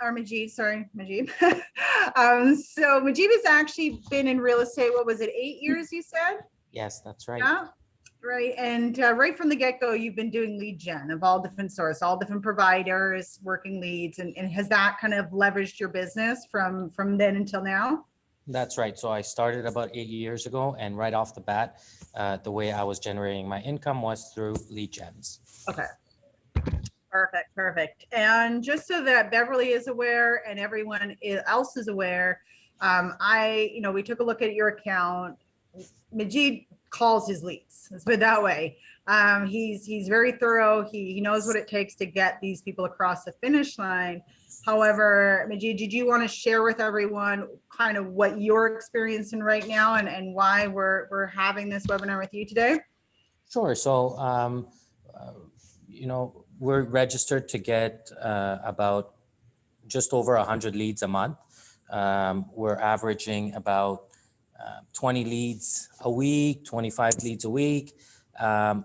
or Majid, sorry, Majid. So Majid has actually been in real estate, what was it, 8 years you said? Yes, that's right. Yeah, right. And right from the get-go, you've been doing lead gen of all different sorts, all different providers, working leads. And has that kind of leveraged your business from then until now? That's right. So I started about 8 years ago, and right off the bat, the way I was generating my income was through lead gens. Okay. Perfect. And just so that Beverly is aware and everyone else is aware, we took a look at your account. Majid calls his leads. Let's put it that way. He's very thorough. He knows what it takes to get these people across the finish line. However, Majid, did you want to share with everyone kind of what you're experiencing right now and why we're having this webinar with you today? Sure. So, we're registered to get about just over 100 leads a month. We're averaging about 20 leads a week, 25 leads a week.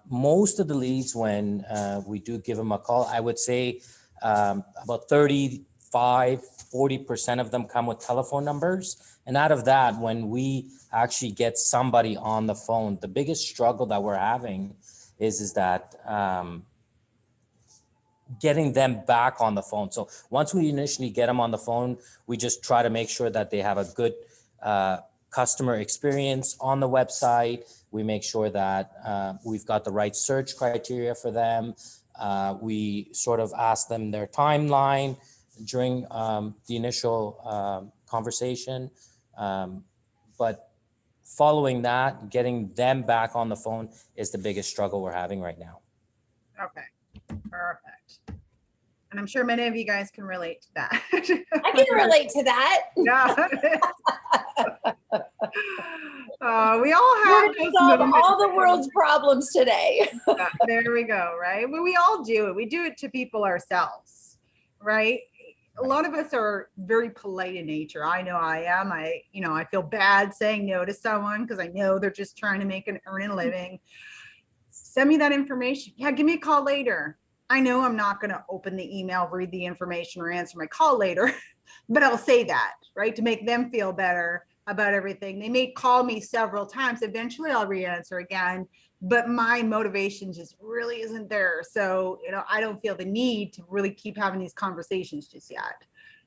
Most of the leads, when we do give them a call, I would say about 40% of them come with telephone numbers. And out of that, when we actually get somebody on the phone, the biggest struggle that we're having is that getting them back on the phone. So once we initially get them on the phone, we just try to make sure that they have a good customer experience on the website. We make sure that we've got the right search criteria for them. We sort of ask them their timeline during the initial conversation. But following that, getting them back on the phone is the biggest struggle we're having right now. Okay, perfect. And I'm sure many of you guys can relate to that. I can relate to that. Yeah. We all have to solve all the world's problems today. There we go, right? Well, we all do it. We do it to people ourselves, right? A lot of us are very polite in nature. I know I am. I feel bad saying no to someone because I know they're just trying to earn a living. Send me that information. Yeah, give me a call later. I know I'm not going to open the email, read the information, or answer my call later, but I'll say that, right, to make them feel better about everything. They may call me several times. Eventually, I'll re-answer again, but my motivation just really isn't there. So, I don't feel the need to really keep having these conversations just yet.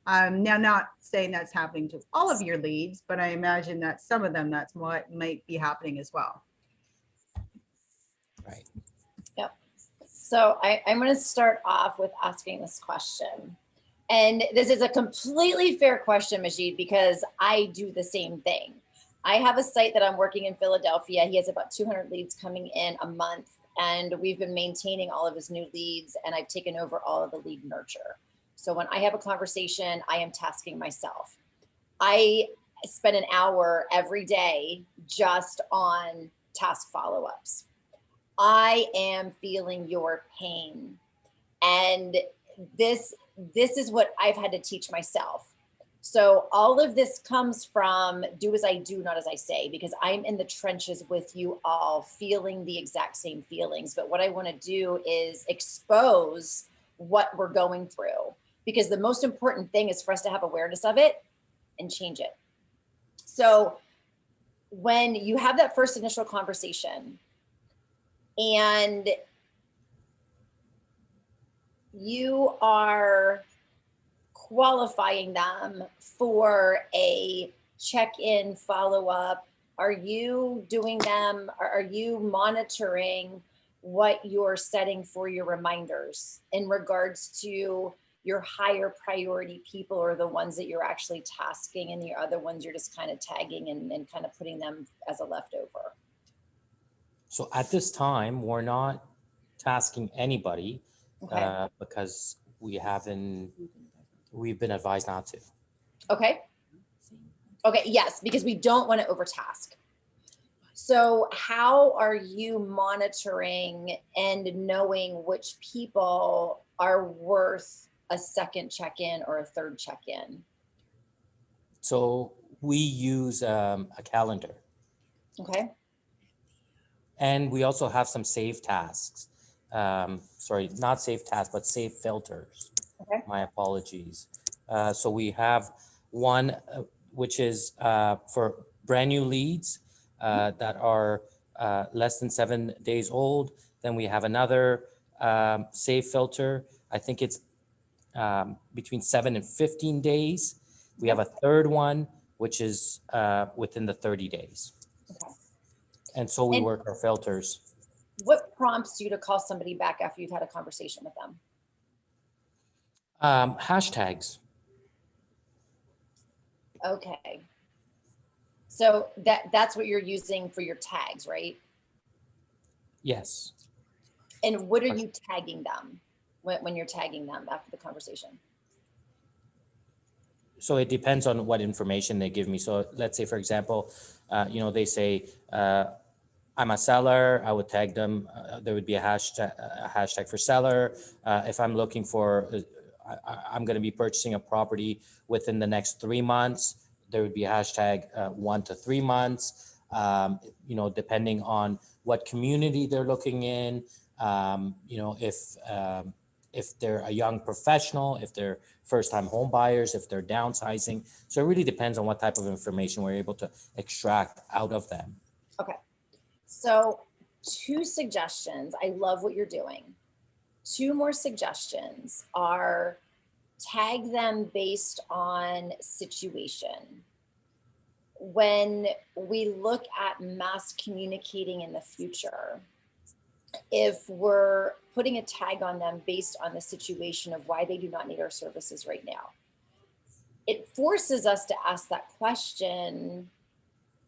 Now, not saying that's happening to all of your leads, but I imagine that some of them, that's what might be happening as well. Right. Yep. So I'm going to start off with asking this question. And this is a completely fair question, Majid, because I do the same thing. I have a site that I'm working in Philadelphia. He has about 200 leads coming in a month, and we've been maintaining all of his new leads, and I've taken over all of the lead nurture. So when I have a conversation, I am tasking myself. I spend an hour every day just on task follow-ups. I am feeling your pain. And this is what I've had to teach myself. So all of this comes from do as I do, not as I say, because I'm in the trenches with you all feeling the exact same feelings. But what I want to do is expose what we're going through, because the most important thing is for us to have awareness of it and change it. So when you have that first initial conversation and you are qualifying them for a check-in follow-up, are you doing them, or are you monitoring what you're setting for your reminders in regards to your higher priority people, or the ones that you're actually tasking and the other ones you're just kind of tagging and kind of putting them as a leftover? So at this time, we're not tasking anybody. Okay. Because we've been advised not to. Okay. Okay, yes, because we don't want to overtask. So how are you monitoring and knowing which people are worth a second check-in or a third check-in? So we use a calendar. Okay. And we also have some saved tasks. Sorry, not saved tasks, but saved filters. Okay. My apologies. So we have one which is for brand new leads that are less than 7 days old. Then we have another save filter. I think it's between 7 and 15 days. We have a third one, which is within the 30 days. Okay. And so we And work our filters. what prompts you to call somebody back after you've had a conversation with them? Hashtags. Okay. So that's what you're using for your tags, right? Yes. And what are you tagging them when you're tagging them after the conversation? So it depends on what information they give me. So let's say, for example, they say, I'm a seller. I would tag them. There would be a hashtag for seller. If I'm looking for, I'm going to be purchasing a property within the next 3 months, there would be a hashtag 1 to 3 months. Depending on what community they're looking in. If they're a young professional, if they're first-time home buyers, if they're downsizing. So it really depends on what type of information we're able to extract out of them. Okay. So 2 suggestions. I love what you're doing. 2 more suggestions are tag them based on situation. When we look at mass communicating in the future, if we're putting a tag on them based on the situation of why they do not need our services right now, it forces us to ask that question,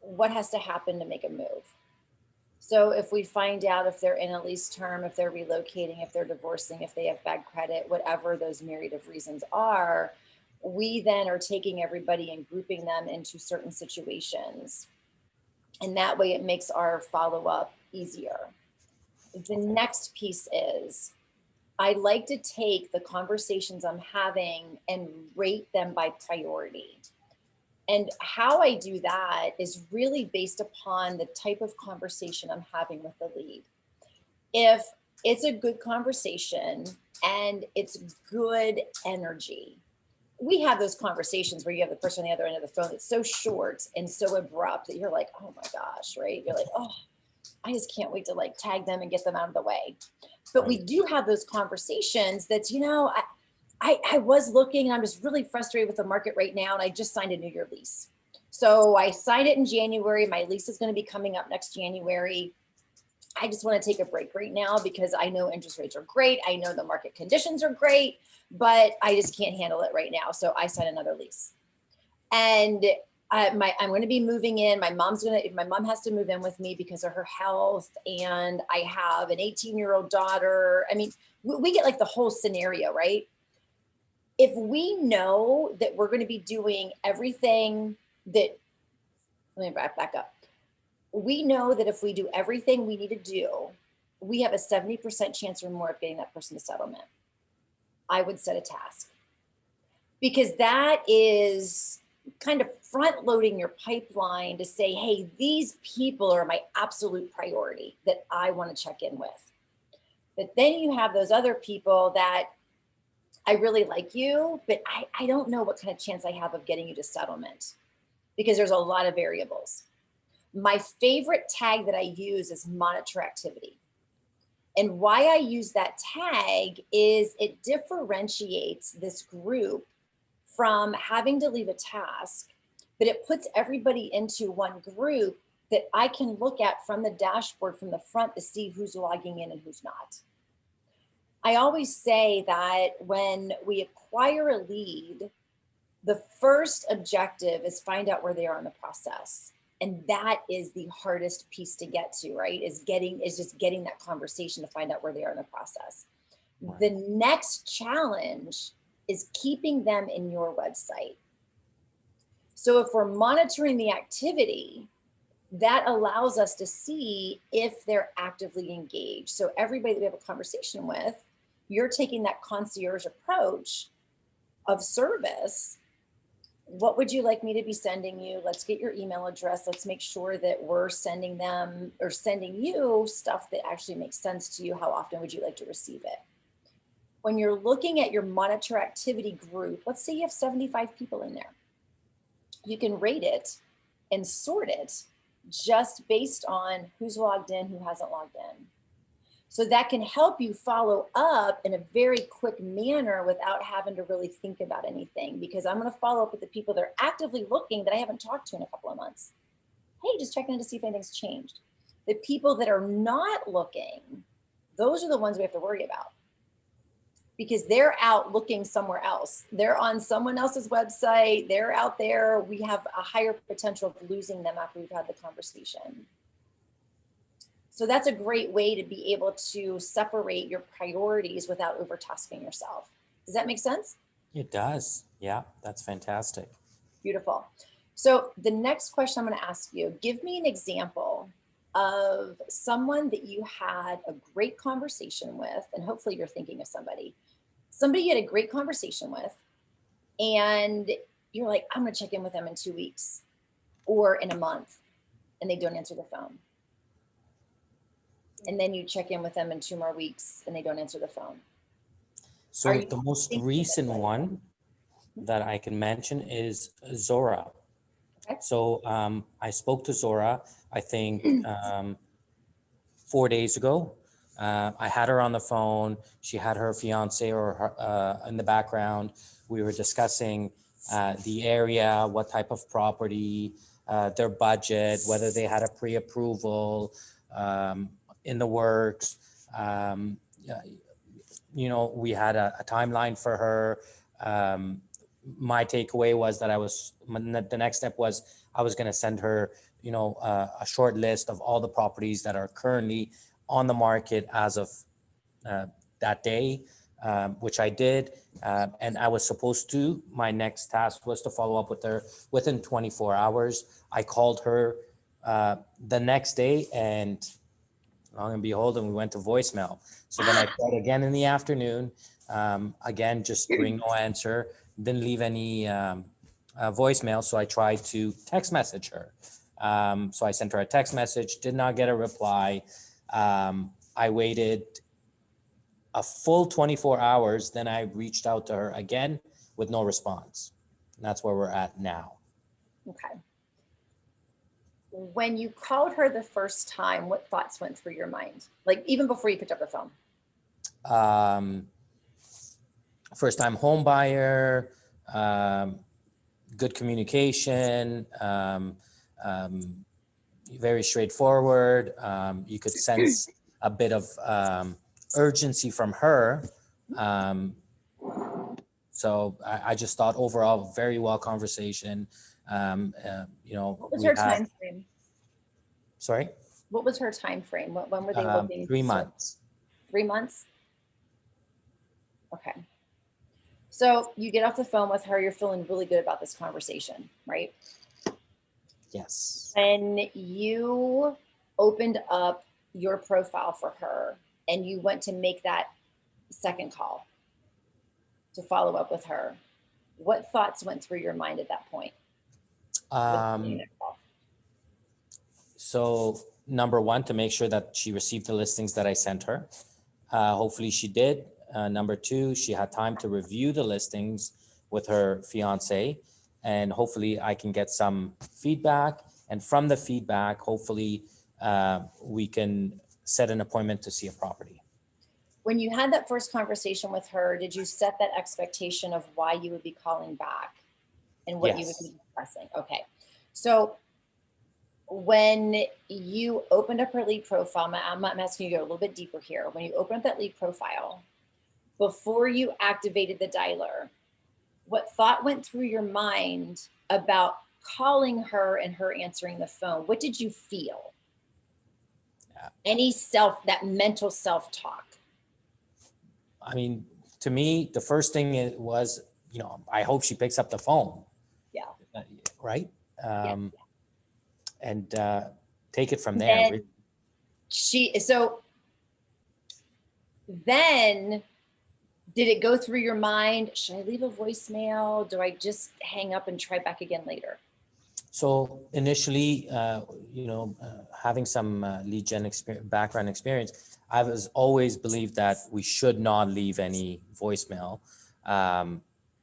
what has to happen to make a move? So if we find out if they're in a lease term, if they're relocating, if they're divorcing, if they have bad credit, whatever those myriad of reasons are, we then are taking everybody and grouping them into certain situations. And that way it makes our follow-up easier. The next piece is I like to take the conversations I'm having and rate them by priority. And how I do that is really based upon the type of conversation I'm having with the lead. If it's a good conversation and it's good energy, we have those conversations where you have the person on the other end of the phone that's so short and so abrupt that you're like, oh my gosh, right? You're like, oh, I just can't wait to like tag them and get them out of the way. But we do have those conversations that's, I was looking and I'm just really frustrated with the market right now. And I just signed a New Year lease. So I signed it in January. My lease is going to be coming up next January. I just want to take a break right now because I know interest rates are great. I know the market conditions are great, but I just can't handle it right now. So I signed another lease. And I'm going to be moving in. My mom has to move in with me because of her health. And I have an 18-year-old daughter. I mean, we get like the whole scenario, right? If we know that we're going to be doing everything that, let me back up. We know that if we do everything we need to do, we have a 70% chance or more of getting that person to settlement. I would set a task because that is kind of front loading your pipeline to say, hey, these people are my absolute priority that I want to check in with. But then you have those other people that I really like you, but I don't know what kind of chance I have of getting you to settlement because there's a lot of variables. My favorite tag that I use is monitor activity. And why I use that tag is it differentiates this group from having to leave a task, but it puts everybody into one group that I can look at from the dashboard from the front to see who's logging in and who's not. I always say that when we acquire a lead, the first objective is find out where they are in the process. And that is the hardest piece to get to, right? Is just getting that conversation to find out where they are in the process. Right. The next challenge is keeping them in your website. So if we're monitoring the activity, that allows us to see if they're actively engaged. So everybody that we have a conversation with, you're taking that concierge approach of service. What would you like me to be sending you? Let's get your email address. Let's make sure that we're sending them or sending you stuff that actually makes sense to you. How often would you like to receive it? when you're looking at your monitor activity group, let's say you have 75 people in there, you can rate it and sort it just based on who's logged in, who hasn't logged in. So that can help you follow up in a very quick manner without having to really think about anything, because I'm going to follow up with the people that are actively looking that I haven't talked to in a couple of months. Hey, just checking in to see if anything's changed. The people that are not looking, those are the ones we have to worry about, because they're out looking somewhere else. They're on someone else's website. They're out there. We have a higher potential of losing them after we've had the conversation. So that's a great way to be able to separate your priorities without overtasking yourself. Does that make sense? It does. Yeah, that's fantastic. Beautiful. So the next question I'm going to ask you, give me an example of someone that you had a great conversation with, and hopefully you're thinking of somebody you had a great conversation with, and you're like, I'm going to check in with them in 2 weeks or in a month, and they don't answer the phone. And then you check in with them in 2 more weeks and they don't answer the phone. So the most recent one that I can mention is Zora. Okay. So I spoke to Zora, I think 4 days ago. I had her on the phone. She had her fiance or her, in the background. We were discussing the area, what type of property, their budget, whether they had a pre-approval in the works. You know, we had a timeline for her. My takeaway was that the next step was I was going to send her, you know, a short list of all the properties that are currently on the market as of that day, which I did. And I was supposed to, my next task was to follow up with her within 24 hours. I called her the next day, and lo and behold, we went to voicemail. So then I tried again in the afternoon. Again, just ring, no answer. Didn't leave any voicemail. So I tried to text message her. So I sent her a text message, did not get a reply. I waited a full 24 hours. Then I reached out to her again with no response. And that's where we're at now. Okay. When you called her the first time, what thoughts went through your mind? Like even before you picked up the phone? First time home buyer, good communication, very straightforward. You could sense a bit of urgency from her. So I just thought overall, very well conversation. You know, what was her time frame? Sorry? What was her time frame? When were they looking? 3 months. 3 months? Okay. So you get off the phone with her, you're feeling really good about this conversation, right? Yes. And you opened up your profile for her and you went to make that second call to follow up with her. What thoughts went through your mind at that point? So number one, to make sure that she received the listings that I sent her. Hopefully she did. Number two, she had time to review the listings with her fiance, and hopefully I can get some feedback. And from the feedback, hopefully we can set an appointment to see a property. When you had that first conversation with her, did you set that expectation of why you would be calling back and what you would be discussing? Okay. So when you opened up her lead profile, I'm asking you to go a little bit deeper here. When you open up that lead profile, before you activated the dialer, what thought went through your mind about calling her and her answering the phone? What did you feel? Any that mental self-talk? I mean, to me, the first thing was, you know, I hope she picks up the phone. Yeah. Right? Yeah. And take it from there. And so then did it go through your mind? Should I leave a voicemail? Do I just hang up and try back again later? So initially, you know, having some lead gen background experience, I was always believed that we should not leave any voicemail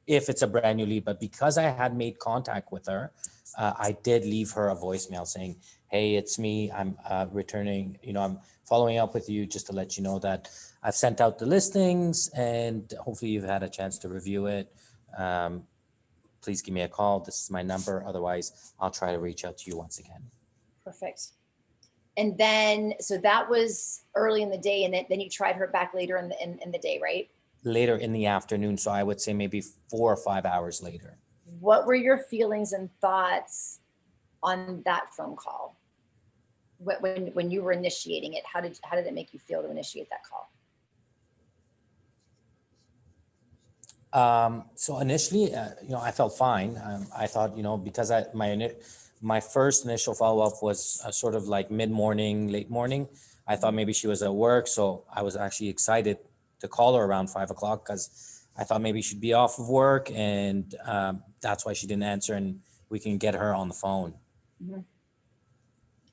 if it's a brand new lead. But because I had made contact with her, I did leave her a voicemail saying, hey, it's me. I'm returning, I'm following up with you just to let you know that I've sent out the listings and hopefully you've had a chance to review it. Please give me a call. This is my number. Otherwise, I'll try to reach out to you once again. Perfect. And then, so that was early in the day, and then you tried her back later in the day, right? Later in the afternoon. So I would say maybe 4 or 5 hours later. What were your feelings and thoughts on that phone call? When you were initiating it, how did it make you feel to initiate that call? So initially, I felt fine. I thought, because my first initial follow-up was sort of like mid-morning, late morning. I thought maybe she was at work. So I was actually excited to call her around 5 o'clock because I thought maybe she'd be off of work, and that's why she didn't answer, and we can get her on the phone. Mm-hmm.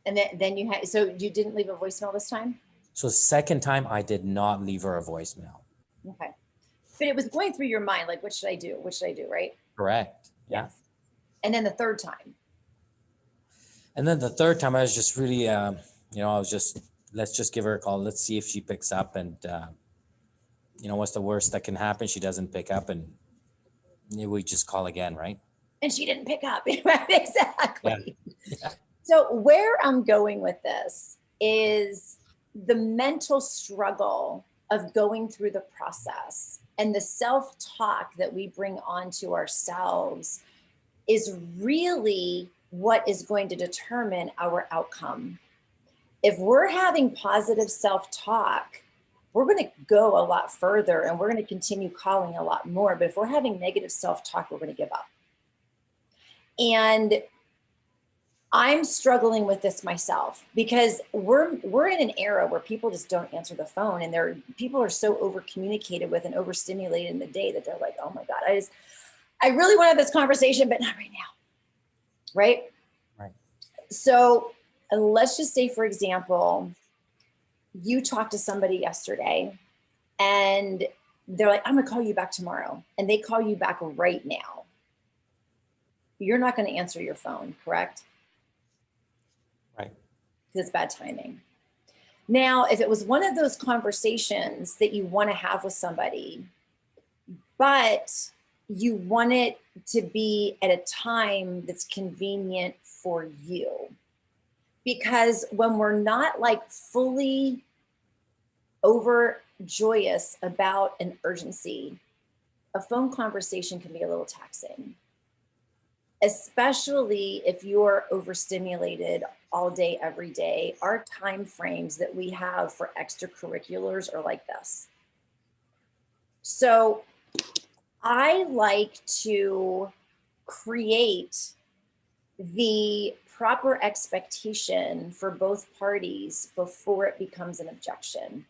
And then so you didn't leave a voicemail this time? So second time, I did not leave her a voicemail. Okay. But it was going through your mind, like, what should I do? What should I do, right? Correct. Yeah. Yes. And then the third time? And then the third time, I was just really, let's just give her a call. Let's see if she picks up, and, what's the worst that can happen? She doesn't pick up, and we just call again, right? And she didn't pick up. Exactly. Yeah. So where I'm going with this is the mental struggle of going through the process and the self-talk that we bring onto ourselves is really what is going to determine our outcome. If we're having positive self-talk, we're going to go a lot further and we're going to continue calling a lot more. But if we're having negative self-talk, we're going to give up. And I'm struggling with this myself because we're in an era where people just don't answer the phone, and people are so over communicated with and overstimulated in the day that they're like, oh my God, I really want to have this conversation, but not right now. Right? Right. So let's just say, for example, you talked to somebody yesterday and they're like, I'm going to call you back tomorrow. And they call you back right now. You're not going to answer your phone, correct? Right. Because it's bad timing. Now, if it was one of those conversations that you want to have with somebody, but you want it to be at a time that's convenient for you. Because when we're not like fully overjoyous about an urgency, a phone conversation can be a little taxing. Especially if you're overstimulated all day, every day. Our time frames that we have for extracurriculars are like this. So I like to create the proper expectation for both parties before it becomes an objection.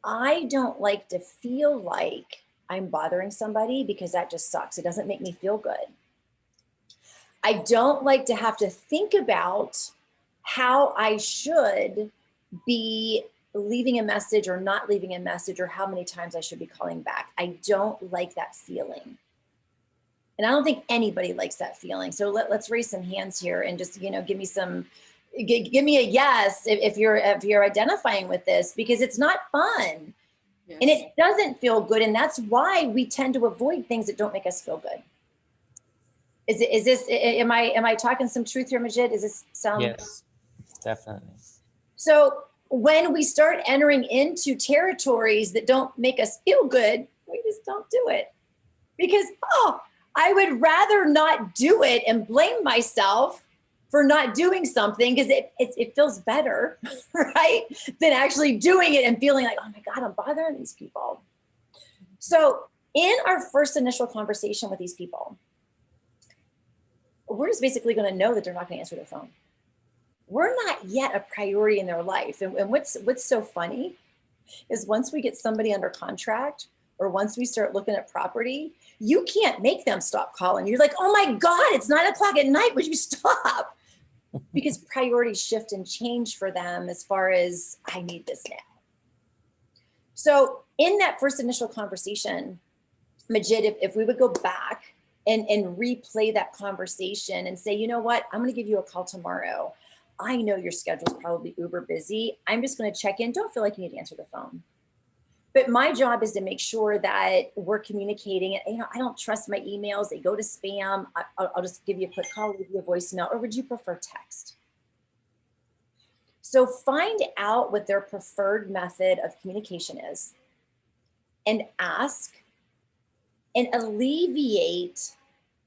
I don't like to feel like I'm bothering somebody because that just sucks. It doesn't make me feel good. I don't like to have to think about how I should be leaving a message or not leaving a message or how many times I should be calling back. I don't like that feeling. And I don't think anybody likes that feeling. So let's raise some hands here and just, give me a yes if you're identifying with this, because it's not fun. Yes. And it doesn't feel good. And that's why we tend to avoid things that don't make us feel good. Am I talking some truth here, Majid? Does this sound? Yes, definitely. So when we start entering into territories that don't make us feel good, we just don't do it. Because, I would rather not do it and blame myself for not doing something because it feels better, right? Than actually doing it and feeling like, oh my God, I'm bothering these people. So in our first initial conversation with these people, we're just basically going to know that they're not going to answer their phone. We're not yet a priority in their life. And what's so funny is once we get somebody under contract or once we start looking at property, you can't make them stop calling. You're like, oh my God, it's 9 o'clock at night. Would you stop? Because priorities shift and change for them as far as I need this now. So in that first initial conversation, Majid, if we would go back and replay that conversation and say, you know what, I'm going to give you a call tomorrow. I know your schedule's probably uber busy. I'm just going to check in. Don't feel like you need to answer the phone. But my job is to make sure that we're communicating. And, I don't trust my emails. They go to spam. I'll just give you a quick call, leave you a voicemail, or would you prefer text? So find out what their preferred method of communication is and ask and alleviate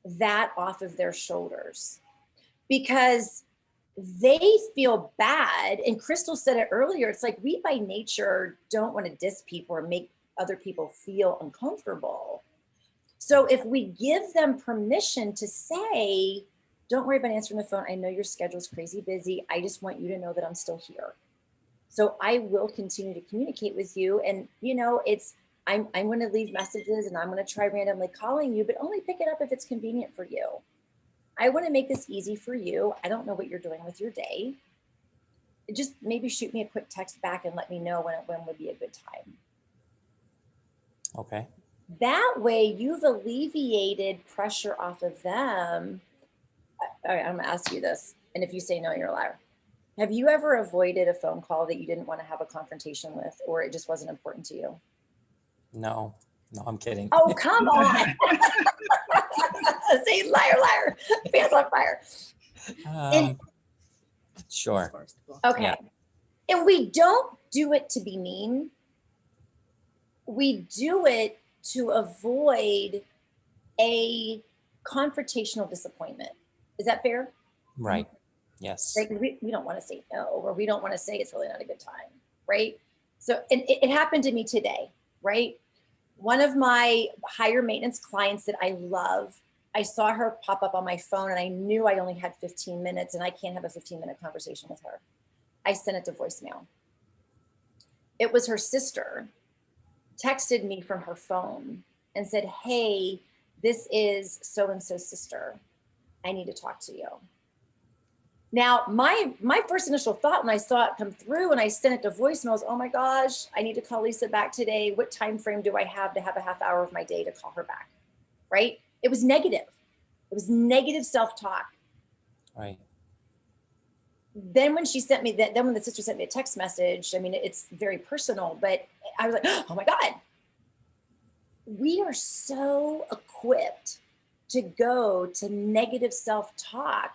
that off of their shoulders, because they feel bad. And Crystal said it earlier. It's like we by nature don't want to diss people or make other people feel uncomfortable. So if we give them permission to say, don't worry about answering the phone. I know your schedule's crazy busy. I just want you to know that I'm still here. So I will continue to communicate with you. And I'm going to leave messages and I'm going to try randomly calling you, but only pick it up if it's convenient for you. I want to make this easy for you. I don't know what you're doing with your day. Just maybe shoot me a quick text back and let me know when would be a good time. Okay. That way you've alleviated pressure off of them. All right, I'm going to ask you this. And if you say no, you're a liar. Have you ever avoided a phone call that you didn't want to have a confrontation with, or it just wasn't important to you? No, I'm kidding. Oh, come on. Say liar, liar. Pants on fire. Sure. Okay. Yeah. And we don't do it to be mean. We do it to avoid a confrontational disappointment. Is that fair? Right. Yes. Right? We don't want to say no, or we don't want to say it's really not a good time. Right. So, and it happened to me today, right? One of my higher maintenance clients that I love, I saw her pop up on my phone and I knew I only had 15 minutes and I can't have a 15-minute conversation with her. I sent it to voicemail. It was her sister texted me from her phone and said, hey, this is so-and-so's sister. I need to talk to you. Now, my first initial thought when I saw it come through and I sent it to voicemail was, oh my gosh, I need to call Lisa back today. What time frame do I have to have a half hour of my day to call her back? Right? It was negative. It was negative self-talk. Right. Then when she sent me that, then when the sister sent me a text message, I mean, it's very personal, but I was like, oh my God. We are so equipped to go to negative self-talk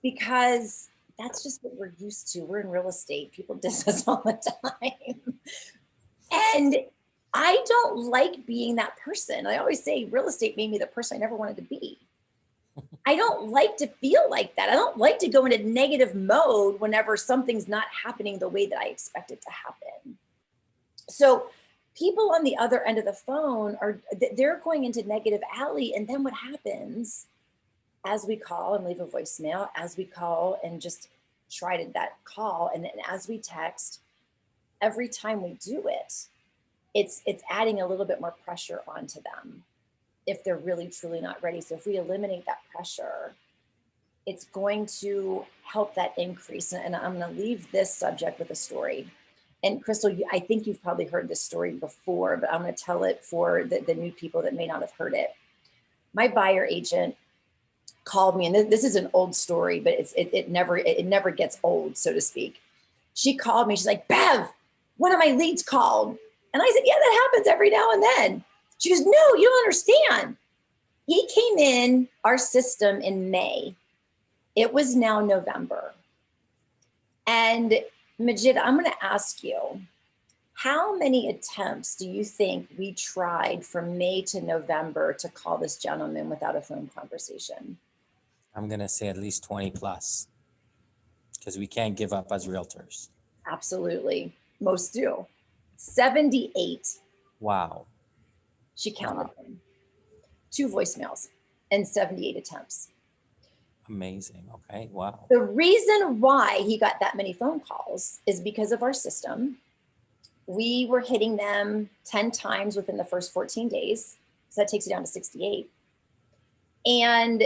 because that's just what we're used to. We're in real estate. People diss us all the time. And I don't like being that person. I always say real estate made me the person I never wanted to be. I don't like to feel like that. I don't like to go into negative mode whenever something's not happening the way that I expect it to happen. So people on the other end of the phone they're going into negative alley. And then what happens as we call and leave a voicemail, as we call and just try to that call, and then as we text, every time we do it, it's adding a little bit more pressure onto them if they're really truly not ready. So if we eliminate that pressure, it's going to help that increase. And I'm going to leave this subject with a story. And Crystal, I think you've probably heard this story before, but I'm going to tell it for the new people that may not have heard it. My buyer agent called me, and this is an old story, but it never gets old, so to speak. She called me. She's like, Bev, one of my leads called. And I said, yeah, that happens every now and then. She goes, no, you don't understand. He came in our system in May. It was now November. And Majid, I'm going to ask you, how many attempts do you think we tried from May to November to call this gentleman without a phone conversation? I'm going to say at least 20 plus, because we can't give up as realtors. Absolutely. Most do. 78. Wow. She counted them. 2 voicemails and 78 attempts. Amazing. Okay. Wow. The reason why he got that many phone calls is because of our system. We were hitting them 10 times within the first 14 days. So that takes it down to 68. And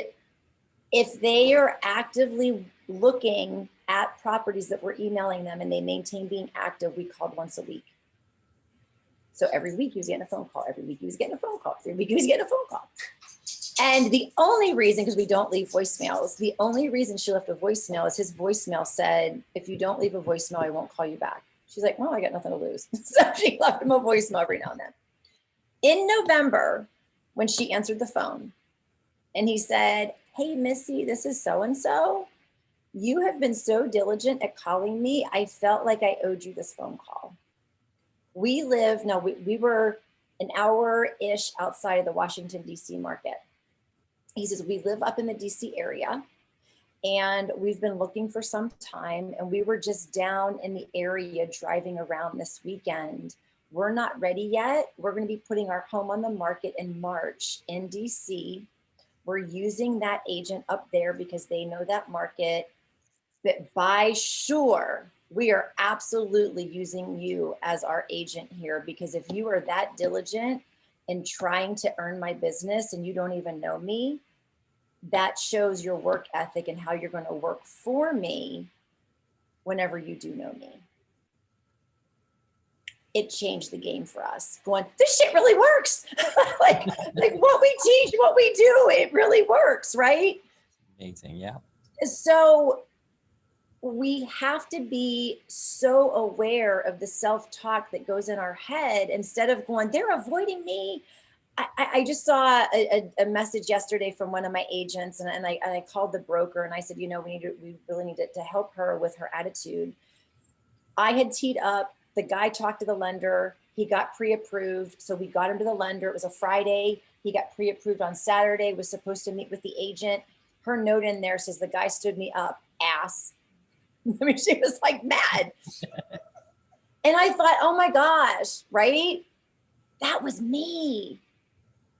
if they are actively looking at properties that we're emailing them and they maintain being active, we called once a week. So every week he was getting a phone call. Every week he was getting a phone call. Every week he was getting a phone call. And the only reason, because we don't leave voicemails, the only reason she left a voicemail is his voicemail said, if you don't leave a voicemail, I won't call you back. She's like, well, I got nothing to lose. So she left him a voicemail every now and then. In November, when she answered the phone and he said, hey, Missy, this is so-and-so. You have been so diligent at calling me. I felt like I owed you this phone call. We were an hour-ish outside of the Washington, D.C. market. He says, we live up in the DC area and we've been looking for some time and we were just down in the area driving around this weekend. We're not ready yet. We're going to be putting our home on the market in March in DC. We're using that agent up there because they know that market. But by sure, we are absolutely using you as our agent here, because if you are that diligent in trying to earn my business and you don't even know me, that shows your work ethic and how you're going to work for me whenever you do know me. It changed the game for us. Going, this shit really works. like what we teach, what we do, it really works, right? Amazing, yeah. So we have to be so aware of the self-talk that goes in our head instead of going, they're avoiding me. I just saw a message yesterday from one of my agents, and I called the broker and I said, you know, we really need to help her with her attitude. I had teed up, the guy talked to the lender, he got pre-approved. So we got him to the lender. It was a Friday. He got pre-approved on Saturday, was supposed to meet with the agent. Her note in there says, the guy stood me up, ass. I mean, she was like mad. And I thought, oh my gosh, right? That was me.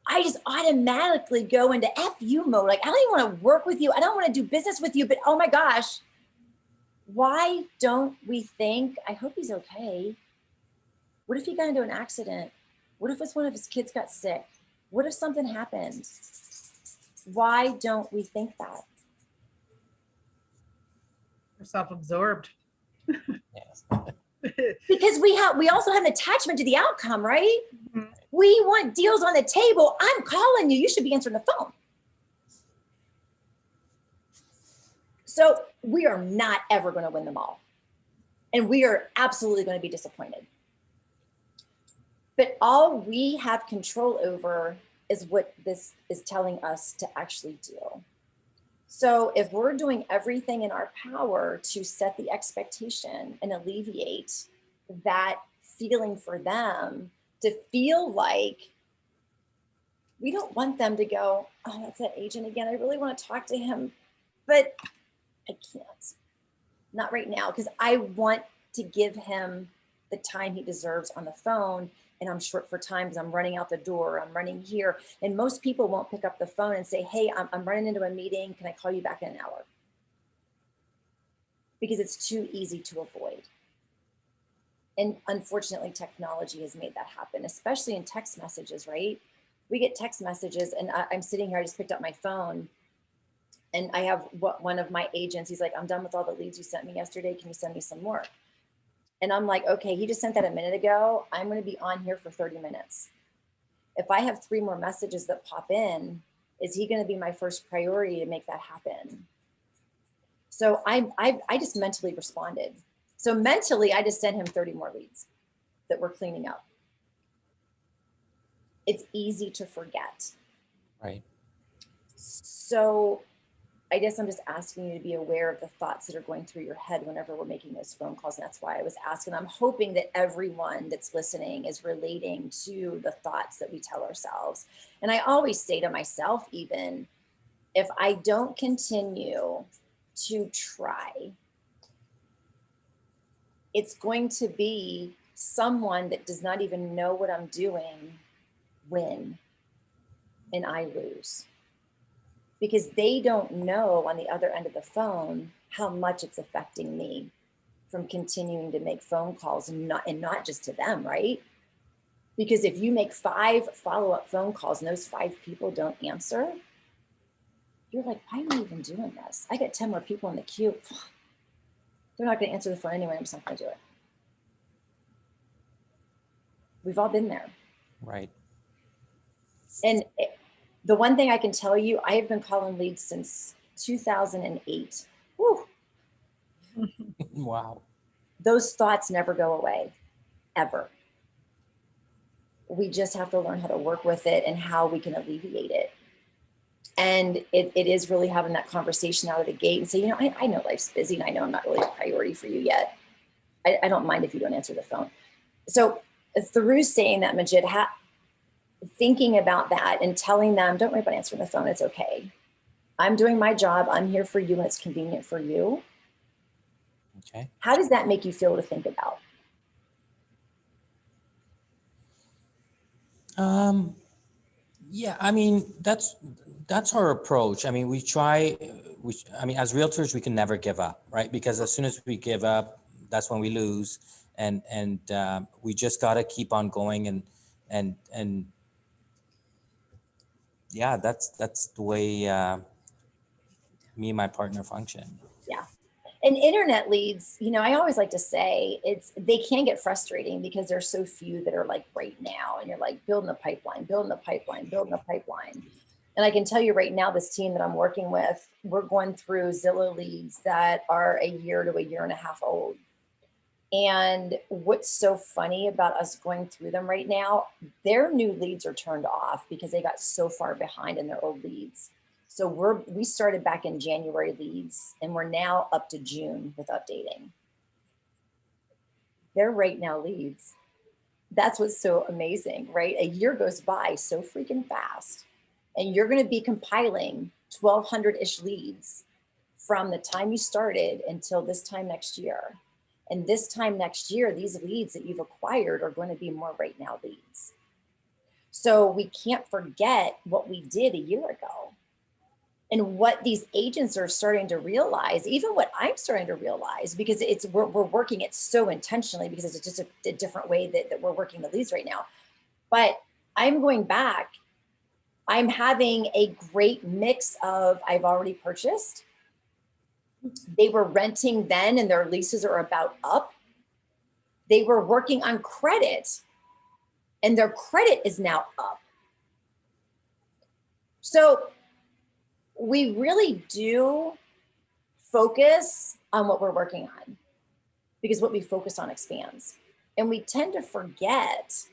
I just automatically go into F you mode. Like, I don't even want to work with you. I don't want to do business with you, but oh my gosh, why don't we think, I hope he's okay. What if he got into an accident? What if it's one of his kids got sick? What if something happened? Why don't we think that? We're self-absorbed. Yes. Because we also have an attachment to the outcome, right? Mhm. We want deals on the table. I'm calling you. You should be answering the phone. So we are not ever going to win them all. And we are absolutely going to be disappointed. But all we have control over is what this is telling us to actually do. So if we're doing everything in our power to set the expectation and alleviate that feeling for them, to feel like we don't want them to go, oh, that's that agent again. I really want to talk to him, but I can't. Not right now, because I want to give him the time he deserves on the phone. And I'm short for time because I'm running out the door, I'm running here. And most people won't pick up the phone and say, hey, I'm running into a meeting. Can I call you back in an hour? Because it's too easy to avoid. And unfortunately, technology has made that happen, especially in text messages, right? We get text messages and I'm sitting here, I just picked up my phone and I have one of my agents, he's like, I'm done with all the leads you sent me yesterday. Can you send me some more? And I'm like, okay, he just sent that a minute ago. I'm going to be on here for 30 minutes. If I have 3 more messages that pop in, is he going to be my first priority to make that happen? So I just mentally responded. So mentally, I just sent him 30 more leads that we're cleaning up. It's easy to forget. Right. So I guess I'm just asking you to be aware of the thoughts that are going through your head whenever we're making those phone calls. And that's why I was asking. I'm hoping that everyone that's listening is relating to the thoughts that we tell ourselves. And I always say to myself, even if I don't continue to try, it's going to be someone that does not even know what I'm doing win and I lose. Because they don't know on the other end of the phone how much it's affecting me from continuing to make phone calls and not just to them, right? Because if you make 5 follow-up phone calls and those 5 people don't answer, you're like, why am I even doing this? I got 10 more people in the queue. They're not going to answer the phone anyway. I'm just not going to do it. We've all been there. Right. And the one thing I can tell you, I have been calling leads since 2008. Whew. Wow. Those thoughts never go away, ever. We just have to learn how to work with it and how we can alleviate it. And it is really having that conversation out of the gate and say, you know, I know life's busy and I know I'm not really a priority for you yet. I don't mind if you don't answer the phone. So through saying that, Majid, thinking about that and telling them, don't worry about answering the phone, it's okay. I'm doing my job. I'm here for you when it's convenient for you. Okay. How does that make you feel to think about? Yeah, I mean, that's our approach. I mean, I mean, as realtors, we can never give up, right? Because as soon as we give up, that's when we lose. And we just got to keep on going and yeah, that's the way me and my partner function. Yeah. And internet leads, you know, I always like to say they can get frustrating because there's so few that are like right now. And you're like building the pipeline, building the pipeline, building the pipeline. And I can tell you right now, this team that I'm working with, we're going through Zillow leads that are a year to a year and a half old. And what's so funny about us going through them right now, their new leads are turned off because they got so far behind in their old leads. So we started back in January leads and we're now up to June with updating. They're right now leads. That's what's so amazing, right? A year goes by so freaking fast. And you're going to be compiling 1,200-ish leads from the time you started until this time next year. And this time next year, these leads that you've acquired are going to be more right now leads. So we can't forget what we did a year ago and what these agents are starting to realize, even what I'm starting to realize, because we're working it so intentionally because it's just a different way that we're working the leads right now. But I'm going back. I'm having a great mix of I've already purchased. They were renting then and their leases are about up. They were working on credit and their credit is now up. So we really do focus on what we're working on because what we focus on expands. And we tend to forget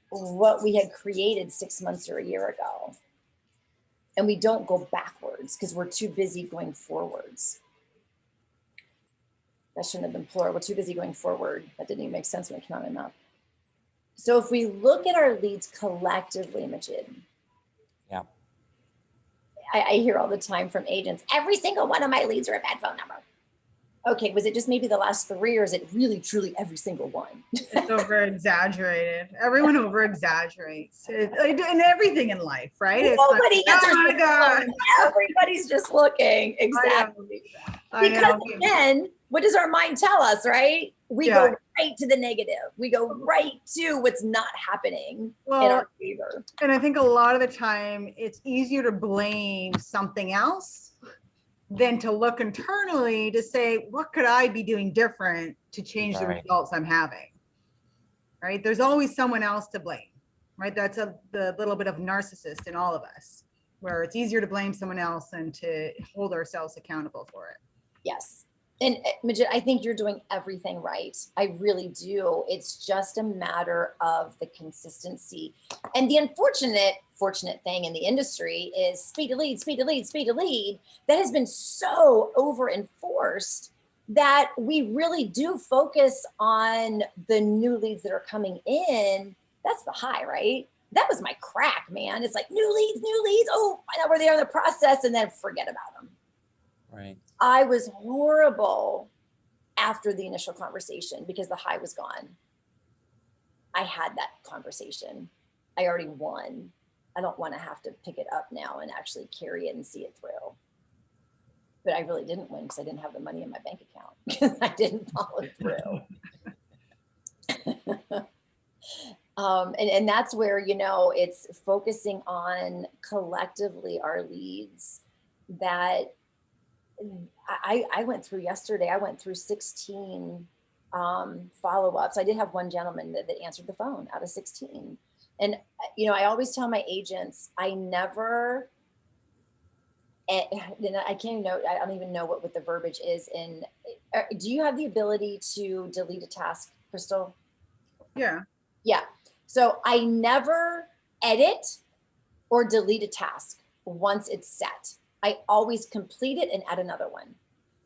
what we had created 6 months or a year ago. And we don't go backwards because we're too busy going forwards. That shouldn't have been plural. We're too busy going forward. That didn't even make sense when it came out of my mouth. So if we look at our leads collectively, Majid, Yeah. I hear all the time from agents, every single one of my leads are a bad phone number. Okay, was it just maybe the last 3 or is it really, truly every single one? It's over exaggerated. Everyone over exaggerates in everything in life, right? It's Nobody like, answers oh my the God. phone. Everybody's just looking. Exactly. I Because know. again, what does our mind tell us, right? We Yeah. go right to the negative. We go right to what's not happening in Well, our favor. and I think a lot of the time it's easier to blame something else than to look internally to say, what could I be doing different to change the Right. results I'm having? Right? There's always someone else to blame, right? That's the little bit of narcissist in all of us, where it's easier to blame someone else than to hold ourselves accountable for it. Yes. And Majid, I think you're doing everything right. I really do. It's just a matter of the consistency. And the fortunate thing in the industry is speed to lead, speed to lead, speed to lead. That has been so over enforced that we really do focus on the new leads that are coming in. That's the high, right? That was my crack, man. It's like new leads. Oh, find out where they are in the process and then forget about them. Right. I was horrible after the initial conversation because the high was gone. I had that conversation. I already won. I don't want to have to pick it up now and actually carry it and see it through. But I really didn't win because I didn't have the money in my bank account because I didn't follow through. And that's where, you know, it's focusing on collectively our leads that I went through yesterday. I went through 16 follow-ups. I did have one gentleman that answered the phone out of 16. And, I always tell my agents, I never, I can't even know, I don't even know what the verbiage is in, do you have the ability to delete a task, Crystal? Yeah. Yeah. So I never edit or delete a task once it's set. I always complete it and add another one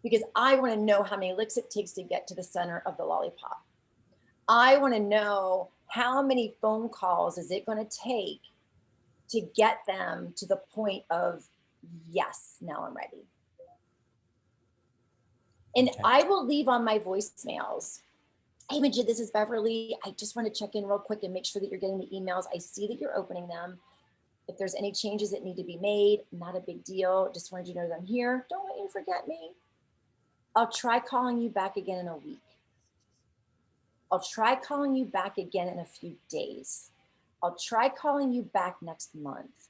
because I want to know how many licks it takes to get to the center of the lollipop. I want to know how many phone calls is it going to take to get them to the point of, yes, now I'm ready. And Okay. I will leave on my voicemails, hey, Majid, this is Beverly. I just want to check in real quick and make sure that you're getting the emails. I see that you're opening them. If there's any changes that need to be made, not a big deal. Just wanted you to know that I'm here. Don't want you to forget me. I'll try calling you back again in a week. I'll try calling you back again in a few days. I'll try calling you back next month.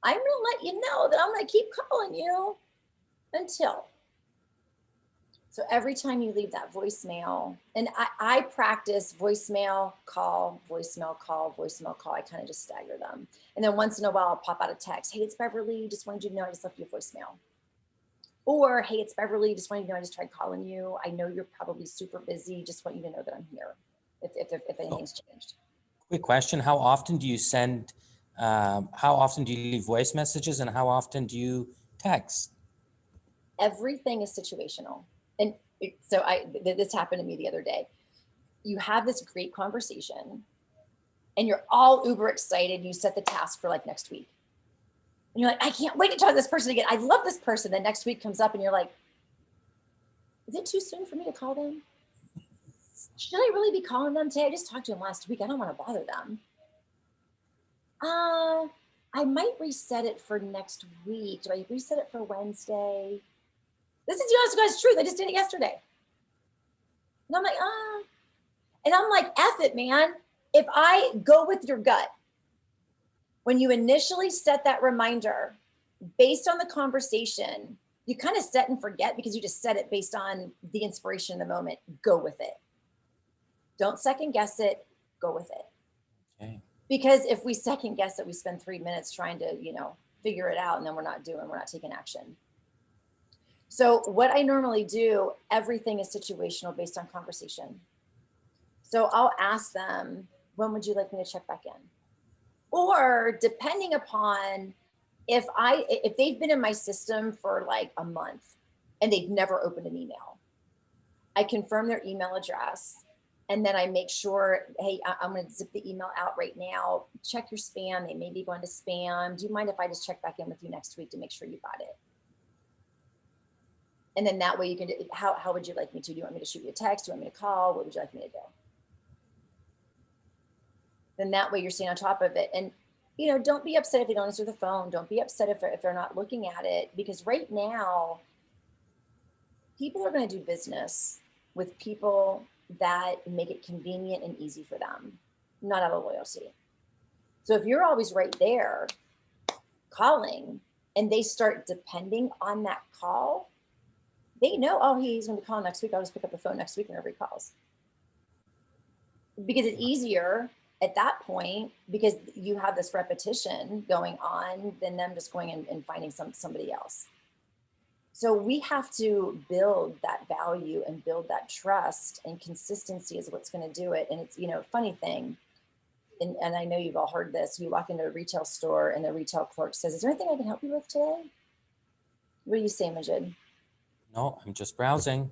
I'm going to let you know that I'm going to keep calling you until. So every time you leave that voicemail, and I practice voicemail, call, voicemail, call, voicemail, call. I kind of just stagger them. And then once in a while, I'll pop out a text. Hey, it's Beverly. Just wanted you to know I just left you a voicemail. Or, hey, it's Beverly. Just wanted you to know I just tried calling you. I know you're probably super busy. Just want you to know that I'm here if anything's changed. Quick question. How often do you leave voice messages and how often do you text? Everything is situational. And so this happened to me the other day. You have this great conversation and you're all uber excited. You set the task for like next week. And you're like, I can't wait to talk to this person again. I love this person. Then next week comes up and you're like, is it too soon for me to call them? Should I really be calling them today? I just talked to them last week. I don't want to bother them. I might reset it for next week. Do I reset it for Wednesday? This is the honest guy's truth. I just did it yesterday. And I'm like, and I'm like, F it, man. If I go with your gut, when you initially set that reminder based on the conversation, you kind of set and forget because you just set it based on the inspiration in the moment. Go with it. Don't second guess it. Go with it. Okay. Because if we second guess it, we spend 3 minutes trying to, figure it out and then we're not taking action. So what I normally do, everything is situational based on conversation. So I'll ask them, when would you like me to check back in? Or depending upon if they've been in my system for like a month and they've never opened an email, I confirm their email address. And then I make sure, hey, I'm going to zip the email out right now. Check your spam. They may be going to spam. Do you mind if I just check back in with you next week to make sure you got it? And then that way you can, how would you like me to? Do you want me to shoot you a text? Do you want me to call? What would you like me to do? Then that way you're staying on top of it. And, don't be upset if they don't answer the phone. Don't be upset if they're not looking at it, because right now, people are going to do business with people that make it convenient and easy for them, not out of loyalty. So if you're always right there calling and they start depending on that call, they know, oh, he's going to be calling next week. I'll just pick up the phone next week whenever he calls. Because it's easier at that point because you have this repetition going on than them just going and finding somebody else. So we have to build that value and build that trust, and consistency is what's going to do it. And it's, funny thing, and I know you've all heard this, you walk into a retail store and the retail clerk says, is there anything I can help you with today? What do you say, Majid? No, I'm just browsing.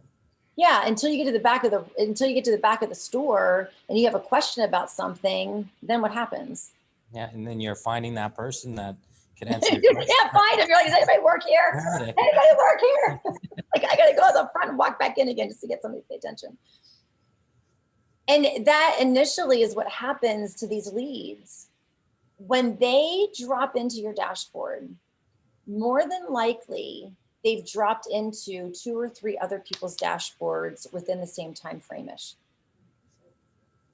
Yeah, until you get to the back of the store and you have a question about something, then what happens? Yeah, and then you're finding that person that can answer your You question. can't find them. You're like, does anybody work here? Anybody work here? Like, I gotta go to the front and walk back in again just to get somebody to pay attention. And that initially is what happens to these leads. When they drop into your dashboard, more than likely, they've dropped into 2 or 3 other people's dashboards within the same time frame-ish.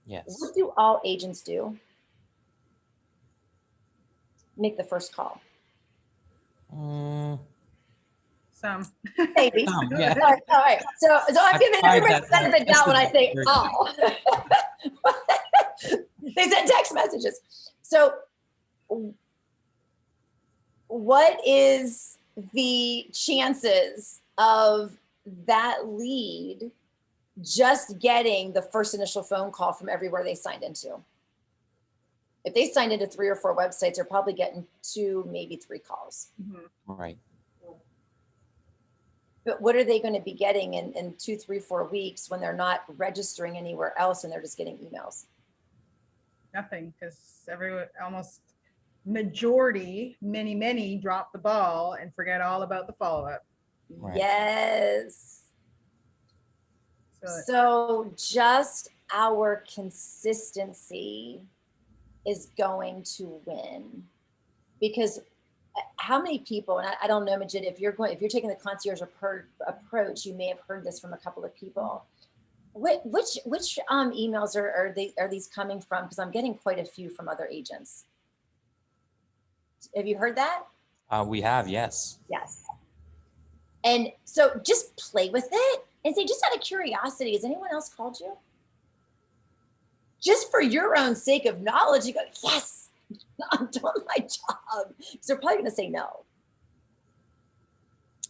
Yes. What do all agents do? Make the first call. Some. Maybe. Yeah. All right. So I'm I've giving tried everybody that. benefit of the doubt when I say, Version. oh. They send text messages. So what is the chances of that lead just getting the first initial phone call from everywhere they signed into? If they signed into 3 or 4 websites, they're probably getting 2, maybe 3 calls. Right. But what are they going to be getting in 2, 3, 4 weeks when they're not registering anywhere else and they're just getting emails? Nothing, because almost majority, many drop the ball and forget all about the follow-up. Right. Yes. So just our consistency is going to win, because how many people, and I don't know, Majid, if you're taking the concierge approach, you may have heard this from a couple of people. Which emails are these coming from? Because I'm getting quite a few from other agents. Have you heard that? We have, yes. Yes. And so just play with it and say, just out of curiosity, has anyone else called you? Just for your own sake of knowledge, you go, yes, I'm doing my job. Because they're probably going to say no.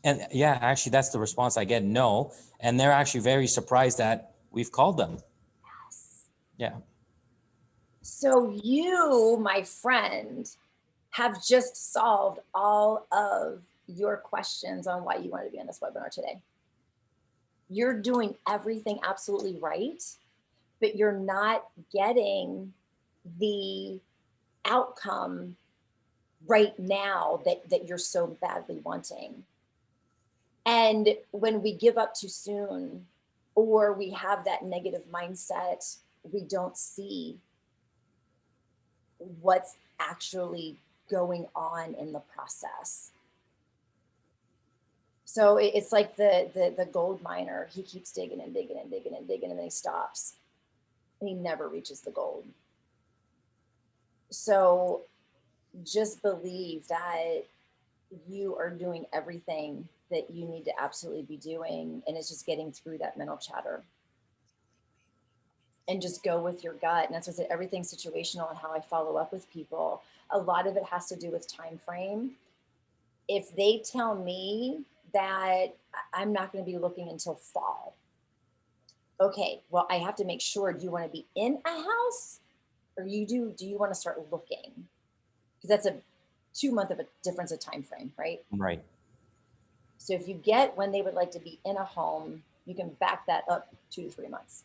And yeah, actually, that's the response I get, no. And they're actually very surprised that we've called them. Yes. Yeah. So you, my friend, have just solved all of your questions on why you want to be on this webinar today. You're doing everything absolutely right, but you're not getting the outcome right now that you're so badly wanting. And when we give up too soon, or we have that negative mindset, we don't see what's actually going on in the process. So it's like the gold miner. He keeps digging and digging and digging and digging, and then he stops. And he never reaches the gold. So just believe that you are doing everything that you need to absolutely be doing, and it's just getting through that mental chatter. And just go with your gut. And that's what I said, everything's situational and how I follow up with people. A lot of it has to do with time frame. If they tell me that I'm not going to be looking until fall, okay, well, I have to make sure, do you want to be in a house, or do you want to start looking? Because that's a 2-month of a difference of time frame, right? Right. So if you get when they would like to be in a home, you can back that up 2 to 3 months.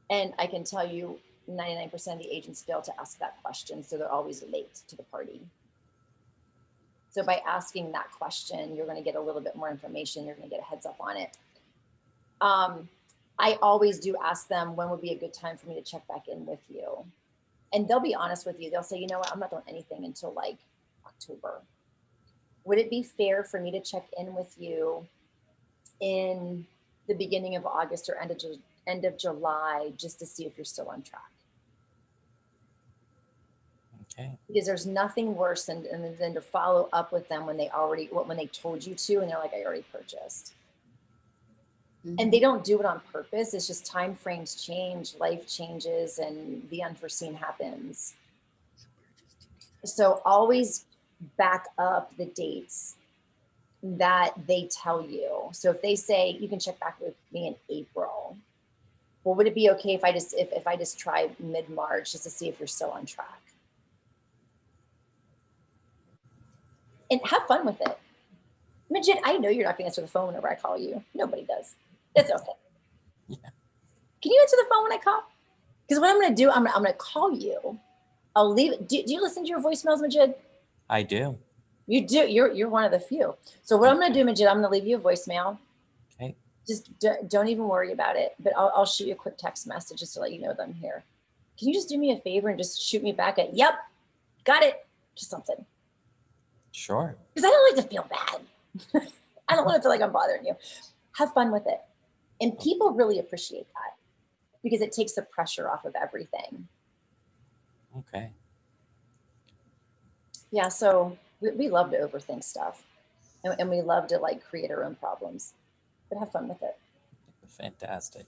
And I can tell you 99% of the agents fail to ask that question, so they're always late to the party. So by asking that question, you're going to get a little bit more information. You're going to get a heads up on it. I always do ask them, when would be a good time for me to check back in with you? And they'll be honest with you. They'll say, you know what, I'm not doing anything until like October. Would it be fair for me to check in with you in the beginning of August or end of July, just to see if you're still on track? Okay. Because there's nothing worse than to follow up with them when they told you to, and they're like, I already purchased. And they don't do it on purpose. It's just time frames change, life changes, and the unforeseen happens. So always back up the dates that they tell you. So if they say you can check back with me in April, well, would it be okay if I just try mid-March just to see if you're still on track? And have fun with it. Majid, I know you're not going to answer the phone whenever I call you. Nobody does. It's okay. Yeah. Can you answer the phone when I call? Because what I'm going to do, I'm going to call you. I'll leave it. Do you listen to your voicemails, Majid? I do. You do. You're one of the few. So what I'm going to do, Majid, I'm going to leave you a voicemail. Okay. Just don't even worry about it. But I'll shoot you a quick text message just to let you know that I'm here. Can you just do me a favor and just shoot me back at, yep, got it, just something. Sure. Because I don't like to feel bad. I don't want to feel like I'm bothering you. Have fun with it. And people really appreciate that, because it takes the pressure off of everything. Okay. Yeah, so we love to overthink stuff. and we love to like create our own problems, but have fun with it. Fantastic.